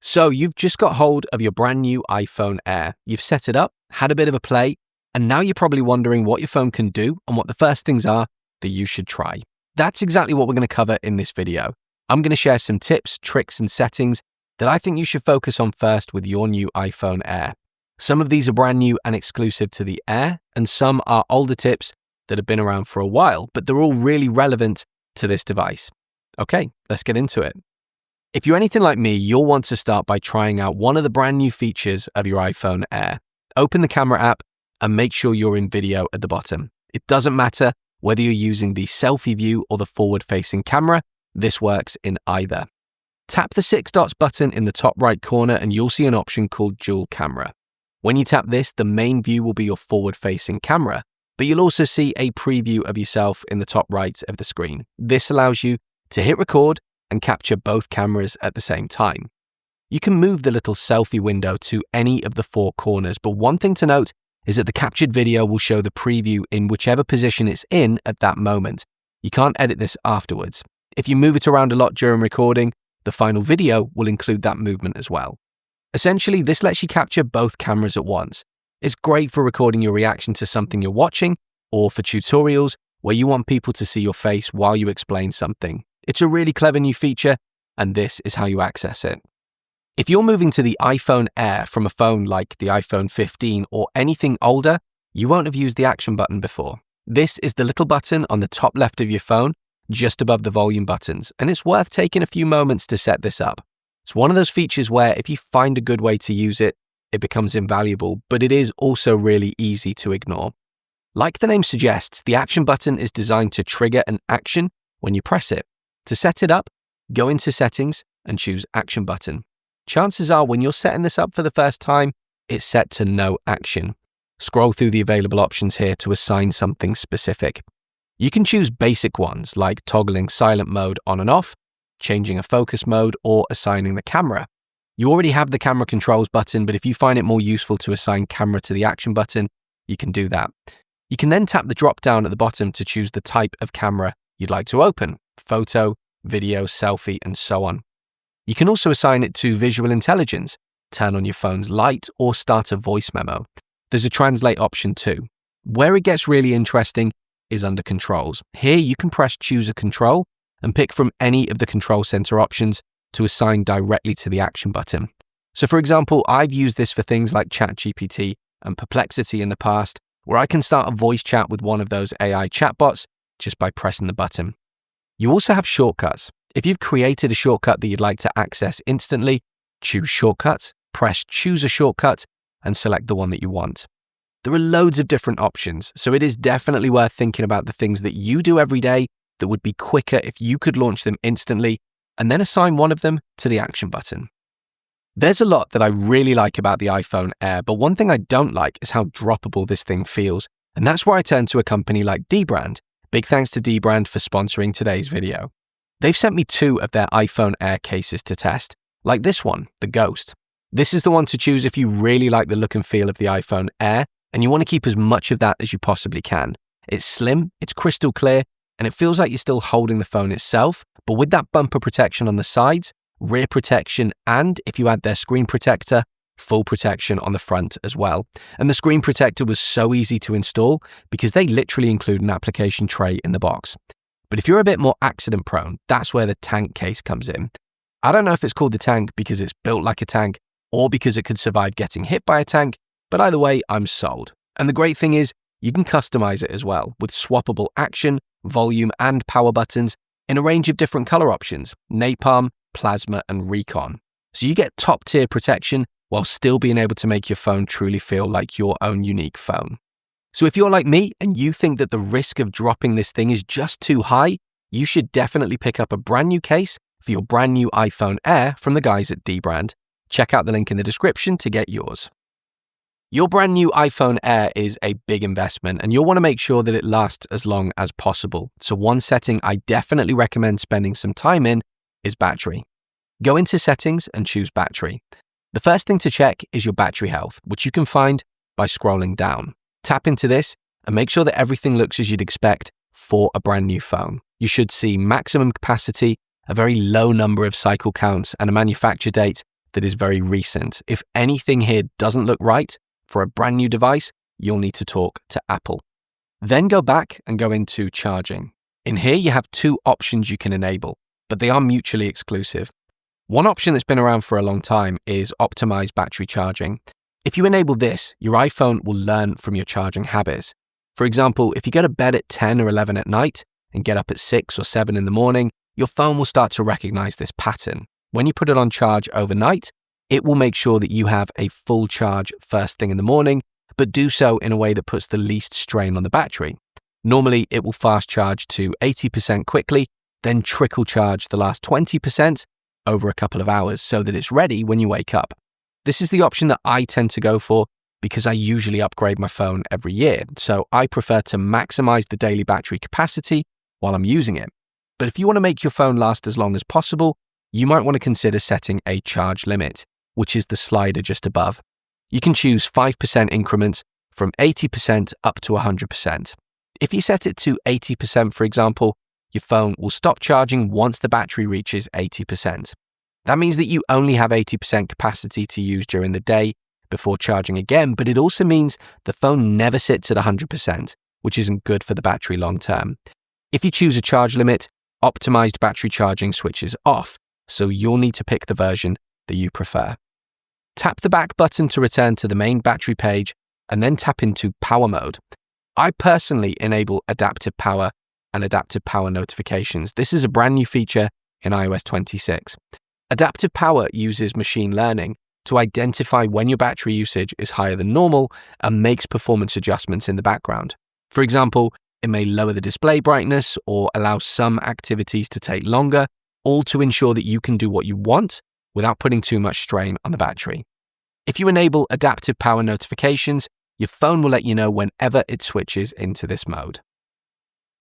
So you've just got hold of your brand new iPhone Air. You've set it up, had a bit of a play, and now you're probably wondering what your phone can do and what the first things are that you should try. That's exactly what we're going to cover in this video. I'm going to share some tips, tricks, and settings that I think you should focus on first with your new iPhone Air. Some of these are brand new and exclusive to the Air, and some are older tips that have been around for a while, but they're all really relevant to this device. Okay, let's get into it. If you're anything like me, you'll want to start by trying out one of the brand new features of your iPhone Air. Open the camera app and make sure you're in video at the bottom. It doesn't matter whether you're using the selfie view or the forward-facing camera, this works in either. Tap the 6 dots button in the top right corner and you'll see an option called Dual Camera. When you tap this, the main view will be your forward-facing camera, but you'll also see a preview of yourself in the top right of the screen. This allows you to hit record and capture both cameras at the same time. You can move the little selfie window to any of the 4 corners, but one thing to note is that the captured video will show the preview in whichever position it's in at that moment. You can't edit this afterwards. If you move it around a lot during recording, the final video will include that movement as well. Essentially, this lets you capture both cameras at once. It's great for recording your reaction to something you're watching or for tutorials where you want people to see your face while you explain something. It's a really clever new feature, and this is how you access it. If you're moving to the iPhone Air from a phone like the iPhone 15 or anything older, you won't have used the action button before. This is the little button on the top left of your phone, just above the volume buttons, and it's worth taking a few moments to set this up. It's one of those features where if you find a good way to use it, it becomes invaluable, but it is also really easy to ignore. Like the name suggests, the action button is designed to trigger an action when you press it. To set it up, go into Settings and choose Action Button. Chances are when you're setting this up for the first time, it's set to no action. Scroll through the available options here to assign something specific. You can choose basic ones like toggling silent mode on and off, changing a focus mode, or assigning the camera. You already have the camera controls button, but if you find it more useful to assign camera to the action button, you can do that. You can then tap the drop down at the bottom to choose the type of camera you'd like to open: photo, video, selfie, and so on. You can also assign it to visual intelligence, turn on your phone's light, or start a voice memo. There's a translate option too. Where it gets really interesting is under controls. Here you can press choose a control and pick from any of the control center options to assign directly to the action button. So for example, I've used this for things like ChatGPT and Perplexity in the past, where I can start a voice chat with one of those AI chatbots just by pressing the button. You also have shortcuts. If you've created a shortcut that you'd like to access instantly, choose Shortcuts, press Choose a Shortcut, and select the one that you want. There are loads of different options, so it is definitely worth thinking about the things that you do every day that would be quicker if you could launch them instantly, and then assign one of them to the action button. There's a lot that I really like about the iPhone Air, but one thing I don't like is how droppable this thing feels, and that's where I turn to a company like dbrand. Big thanks to dbrand for sponsoring today's video. They've sent me 2 of their iPhone Air cases to test, like this one, the Ghost. This is the one to choose if you really like the look and feel of the iPhone Air, and you want to keep as much of that as you possibly can. It's slim, it's crystal clear, and it feels like you're still holding the phone itself, but with that bumper protection on the sides, rear protection, and if you add their screen protector, full protection on the front as well. And the screen protector was so easy to install because they literally include an application tray in the box. But if you're a bit more accident prone, that's where the tank case comes in. I don't know if it's called the tank because it's built like a tank or because it could survive getting hit by a tank, but either way, I'm sold. And the great thing is, you can customize it as well with swappable action, volume, and power buttons in a range of different color options: napalm, plasma, and recon. So you get top tier protection while still being able to make your phone truly feel like your own unique phone. So if you're like me and you think that the risk of dropping this thing is just too high, you should definitely pick up a brand new case for your brand new iPhone Air from the guys at dbrand. Check out the link in the description to get yours. Your brand new iPhone Air is a big investment and you'll want to make sure that it lasts as long as possible. So one setting I definitely recommend spending some time in is battery. Go into Settings and choose Battery. The first thing to check is your battery health, which you can find by scrolling down. Tap into this and make sure that everything looks as you'd expect for a brand new phone. You should see maximum capacity, a very low number of cycle counts, and a manufacture date that is very recent. If anything here doesn't look right for a brand new device, you'll need to talk to Apple. Then go back and go into charging. In here, you have two options you can enable, but they are mutually exclusive. One option that's been around for a long time is optimized battery charging. If you enable this, your iPhone will learn from your charging habits. For example, if you go to bed at 10 or 11 at night and get up at 6 or 7 in the morning, your phone will start to recognize this pattern. When you put it on charge overnight, it will make sure that you have a full charge first thing in the morning, but do so in a way that puts the least strain on the battery. Normally, it will fast charge to 80% quickly, then trickle charge the last 20% over a couple of hours so that it's ready when you wake up. This is the option that I tend to go for because I usually upgrade my phone every year, so I prefer to maximize the daily battery capacity while I'm using it. But if you want to make your phone last as long as possible, you might want to consider setting a charge limit, which is the slider just above. You can choose 5% increments from 80% up to 100%. If you set it to 80%, for example, your phone will stop charging once the battery reaches 80%. That means that you only have 80% capacity to use during the day before charging again, but it also means the phone never sits at 100%, which isn't good for the battery long term. If you choose a charge limit, optimized battery charging switches off, so you'll need to pick the version that you prefer. Tap the back button to return to the main battery page and then tap into power mode. I personally enable adaptive power and adaptive power notifications. This is a brand new feature in iOS 26. Adaptive power uses machine learning to identify when your battery usage is higher than normal and makes performance adjustments in the background. For example, it may lower the display brightness or allow some activities to take longer, all to ensure that you can do what you want without putting too much strain on the battery. If you enable adaptive power notifications, your phone will let you know whenever it switches into this mode.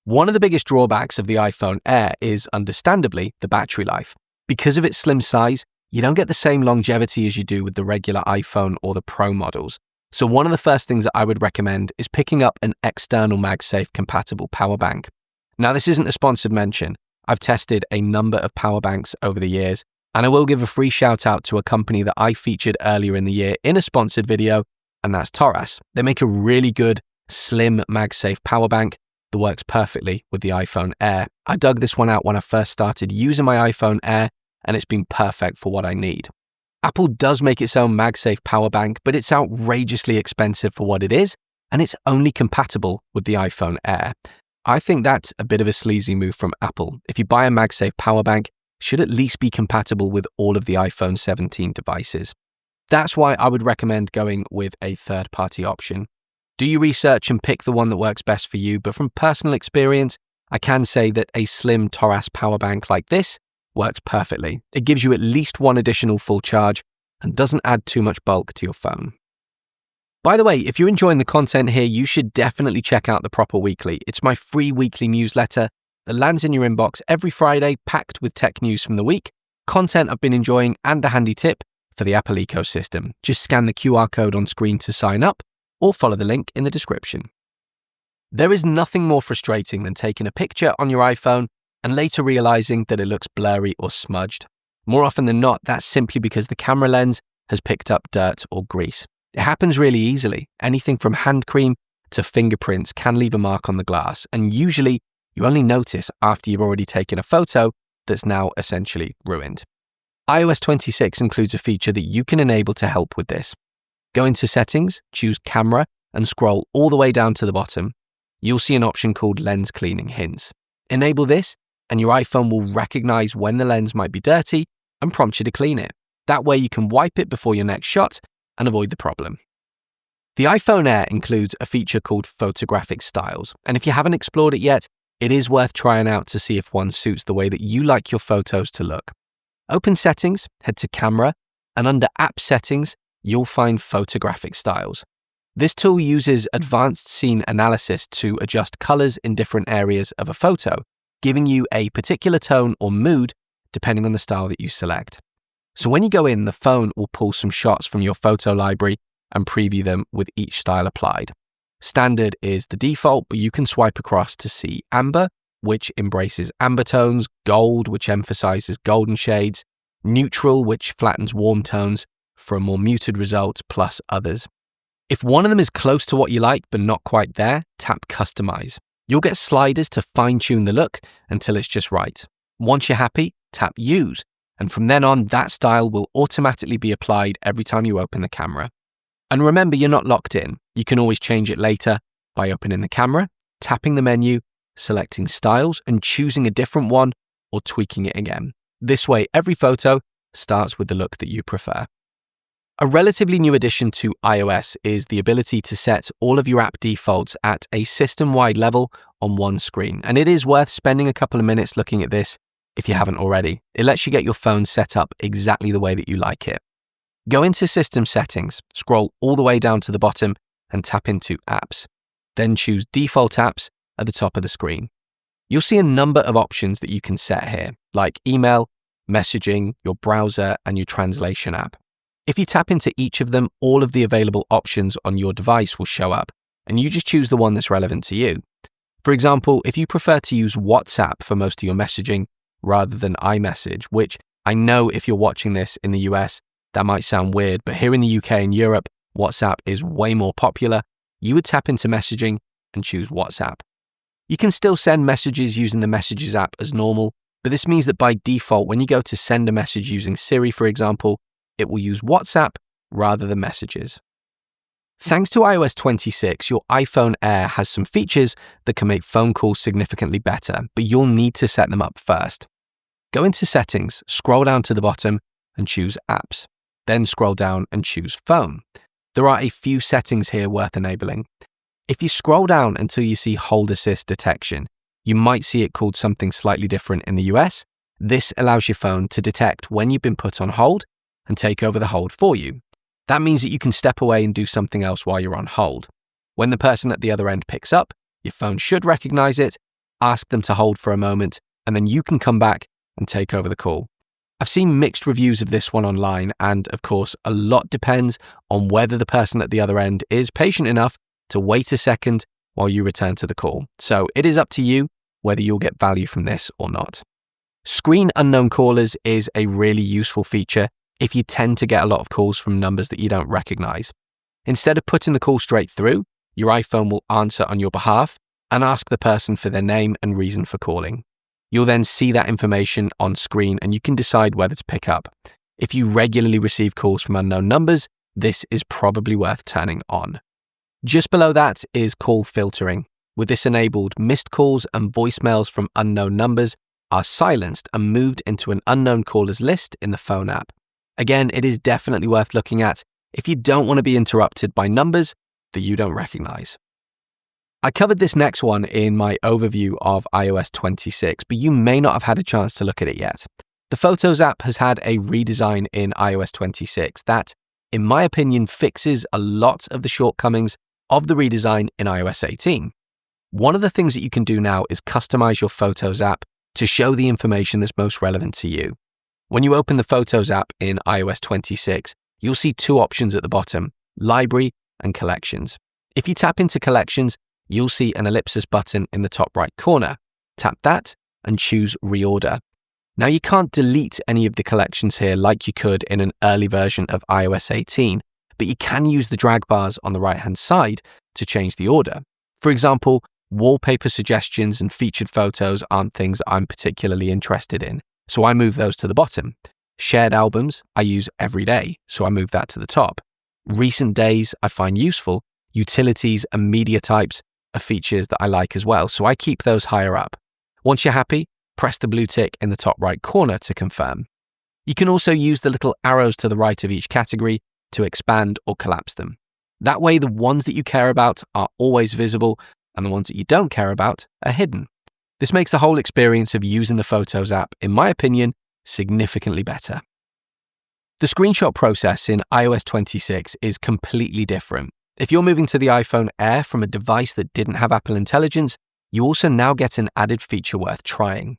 One of the biggest drawbacks of the iPhone Air is, understandably, the battery life. Because of its slim size, you don't get the same longevity as you do with the regular iPhone or the Pro models. So one of the first things that I would recommend is picking up an external MagSafe compatible power bank. Now, this isn't a sponsored mention. I've tested a number of power banks over the years, and I will give a free shout out to a company that I featured earlier in the year in a sponsored video, and that's Taurus. They make a really good, slim MagSafe power bank that works perfectly with the iPhone Air. I dug this one out when I first started using my iPhone Air, and it's been perfect for what I need. Apple does make its own MagSafe power bank, but it's outrageously expensive for what it is, and it's only compatible with the iPhone Air. I think that's a bit of a sleazy move from Apple. If you buy a MagSafe power bank, it should at least be compatible with all of the iPhone 17 devices. That's why I would recommend going with a third-party option. Do your research and pick the one that works best for you, but from personal experience, I can say that a slim Taurus power bank like this works perfectly. It gives you at least one additional full charge and doesn't add too much bulk to your phone. By the way, if you're enjoying the content here, you should definitely check out the Proper Weekly. It's my free weekly newsletter that lands in your inbox every Friday, packed with tech news from the week, content I've been enjoying, and a handy tip for the Apple ecosystem. Just scan the QR code on screen to sign up, or follow the link in the description. There is nothing more frustrating than taking a picture on your iPhone and later realizing that it looks blurry or smudged. More often than not, that's simply because the camera lens has picked up dirt or grease. It happens really easily. Anything from hand cream to fingerprints can leave a mark on the glass, and usually you only notice after you've already taken a photo that's now essentially ruined. iOS 26 includes a feature that you can enable to help with this. Go into Settings, choose Camera, and scroll all the way down to the bottom. You'll see an option called Lens Cleaning Hints. Enable this, and your iPhone will recognize when the lens might be dirty and prompt you to clean it. That way you can wipe it before your next shot and avoid the problem. The iPhone Air includes a feature called Photographic Styles, and if you haven't explored it yet, it is worth trying out to see if one suits the way that you like your photos to look. Open Settings, head to Camera, and under App Settings, you'll find Photographic Styles. This tool uses advanced scene analysis to adjust colors in different areas of a photo, giving you a particular tone or mood depending on the style that you select. So when you go in, the phone will pull some shots from your photo library and preview them with each style applied. Standard is the default, but you can swipe across to see Amber, which embraces amber tones, gold, which emphasizes golden shades, neutral, which flattens warm tones for a more muted result, plus others. If one of them is close to what you like but not quite there, tap Customize. You'll get sliders to fine-tune the look until it's just right. Once you're happy, tap Use, and from then on, that style will automatically be applied every time you open the camera. And remember, you're not locked in. You can always change it later by opening the camera, tapping the menu, selecting styles, and choosing a different one or tweaking it again. This way, every photo starts with the look that you prefer. A relatively new addition to iOS is the ability to set all of your app defaults at a system-wide level on one screen, and it is worth spending a couple of minutes looking at this if you haven't already. It lets you get your phone set up exactly the way that you like it. Go into System Settings, scroll all the way down to the bottom and tap into Apps. Then choose Default Apps at the top of the screen. You'll see a number of options that you can set here, like email, messaging, your browser, and your translation app. If you tap into each of them, all of the available options on your device will show up, and you just choose the one that's relevant to you. For example, if you prefer to use WhatsApp for most of your messaging rather than iMessage, which I know if you're watching this in the US, that might sound weird, but here in the UK and Europe, WhatsApp is way more popular, you would tap into messaging and choose WhatsApp. You can still send messages using the Messages app as normal, but this means that by default, when you go to send a message using Siri, for example, it will use WhatsApp rather than Messages. Thanks to iOS 26, your iPhone Air has some features that can make phone calls significantly better, but you'll need to set them up first. Go into Settings, scroll down to the bottom and choose Apps. Then scroll down and choose Phone. There are a few settings here worth enabling. If you scroll down until you see Hold Assist Detection, you might see it called something slightly different in the US. This allows your phone to detect when you've been put on hold and take over the hold for you. That means that you can step away and do something else while you're on hold. When the person at the other end picks up, your phone should recognize it, ask them to hold for a moment, and then you can come back and take over the call. I've seen mixed reviews of this one online, and of course, a lot depends on whether the person at the other end is patient enough to wait a second while you return to the call. So it is up to you whether you'll get value from this or not. Screen unknown callers is a really useful feature if you tend to get a lot of calls from numbers that you don't recognize. Instead of putting the call straight through, your iPhone will answer on your behalf and ask the person for their name and reason for calling. You'll then see that information on screen and you can decide whether to pick up. If you regularly receive calls from unknown numbers, this is probably worth turning on. Just below that is call filtering. With this enabled, missed calls and voicemails from unknown numbers are silenced and moved into an unknown callers list in the phone app. Again, it is definitely worth looking at if you don't want to be interrupted by numbers that you don't recognize. I covered this next one in my overview of iOS 26, but you may not have had a chance to look at it yet. The Photos app has had a redesign in iOS 26 that, in my opinion, fixes a lot of the shortcomings of the redesign in iOS 18. One of the things that you can do now is customize your Photos app to show the information that's most relevant to you. When you open the Photos app in iOS 26, you'll see two options at the bottom, Library and Collections. If you tap into Collections, you'll see an ellipsis button in the top right corner. Tap that and choose Reorder. Now you can't delete any of the collections here like you could in an early version of iOS 18, but you can use the drag bars on the right-hand side to change the order. For example, wallpaper suggestions and featured photos aren't things I'm particularly interested in, so I move those to the bottom. Shared albums I use every day, so I move that to the top. Recent days I find useful. Utilities and media types are features that I like as well, so I keep those higher up. Once you're happy, press the blue tick in the top right corner to confirm. You can also use the little arrows to the right of each category to expand or collapse them. That way, the ones that you care about are always visible and the ones that you don't care about are hidden. This makes the whole experience of using the Photos app, in my opinion, significantly better. The screenshot process in iOS 26 is completely different. If you're moving to the iPhone Air from a device that didn't have Apple Intelligence, you also now get an added feature worth trying.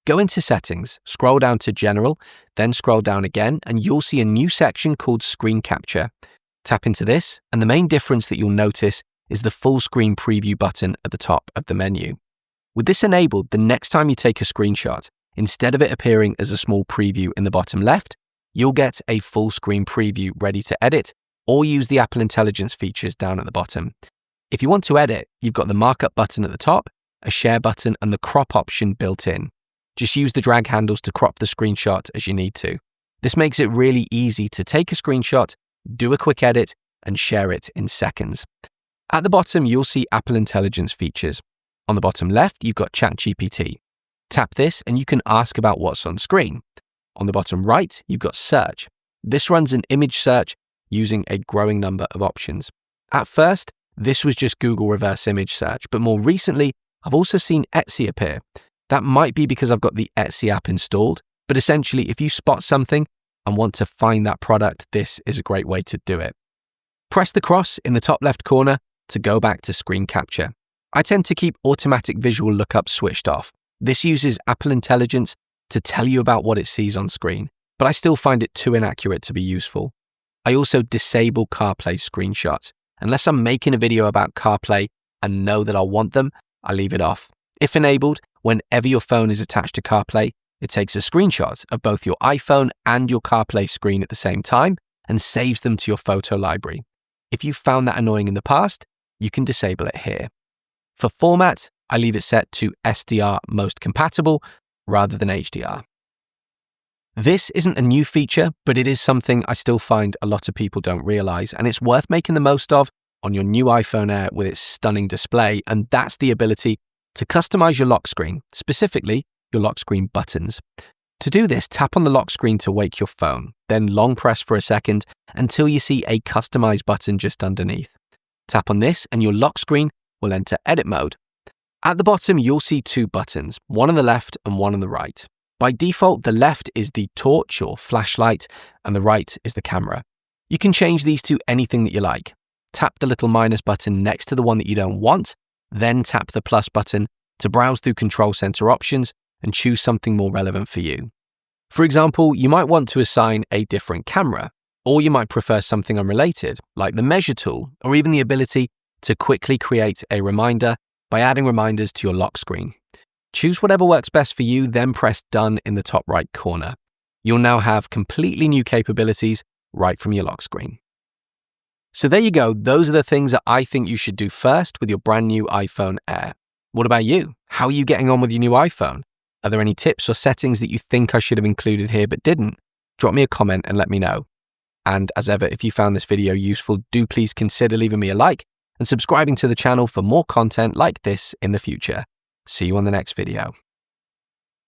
Go into Settings, scroll down to General, then scroll down again, and you'll see a new section called Screen Capture. Tap into this, and the main difference that you'll notice is the full screen preview button at the top of the menu. With this enabled, the next time you take a screenshot, instead of it appearing as a small preview in the bottom left, you'll get a full screen preview ready to edit or use the Apple Intelligence features down at the bottom. If you want to edit, you've got the markup button at the top, a share button, and the crop option built in. Just use the drag handles to crop the screenshot as you need to. This makes it really easy to take a screenshot, do a quick edit, and share it in seconds. At the bottom, you'll see Apple Intelligence features. On the bottom left, you've got ChatGPT. Tap this and you can ask about what's on screen. On the bottom right, you've got search. This runs an image search using a growing number of options. At first, this was just Google reverse image search, but more recently, I've also seen Etsy appear. That might be because I've got the Etsy app installed, but essentially, if you spot something and want to find that product, this is a great way to do it. Press the cross in the top left corner to go back to screen capture. I tend to keep automatic visual lookup switched off. This uses Apple Intelligence to tell you about what it sees on screen, but I still find it too inaccurate to be useful. I also disable CarPlay screenshots. Unless I'm making a video about CarPlay and know that I'll want them, I leave it off. If enabled, whenever your phone is attached to CarPlay, it takes a screenshot of both your iPhone and your CarPlay screen at the same time and saves them to your photo library. If you found that annoying in the past, you can disable it here. For format, I leave it set to SDR most compatible rather than HDR. This isn't a new feature, but it is something I still find a lot of people don't realize, and it's worth making the most of on your new iPhone Air with its stunning display, and that's the ability to customize your lock screen, specifically your lock screen buttons. To do this, tap on the lock screen to wake your phone, then long press for a second until you see a Customize button just underneath. Tap on this and your lock screen will enter edit mode. At the bottom, you'll see two buttons, one on the left and one on the right. By default, the left is the torch or flashlight and the right is the camera. You can change these to anything that you like. Tap the little minus button next to the one that you don't want, then tap the plus button to browse through Control Center options and choose something more relevant for you. For example, you might want to assign a different camera, or you might prefer something unrelated, like the measure tool, or even the ability to quickly create a reminder by adding reminders to your lock screen. Choose whatever works best for you, then press Done in the top right corner. You'll now have completely new capabilities right from your lock screen. So there you go. Those are the things that I think you should do first with your brand new iPhone Air. What about you? How are you getting on with your new iPhone? Are there any tips or settings that you think I should have included here but didn't? Drop me a comment and let me know. And as ever, if you found this video useful, do please consider leaving me a like and subscribing to the channel for more content like this in the future. See you on the next video.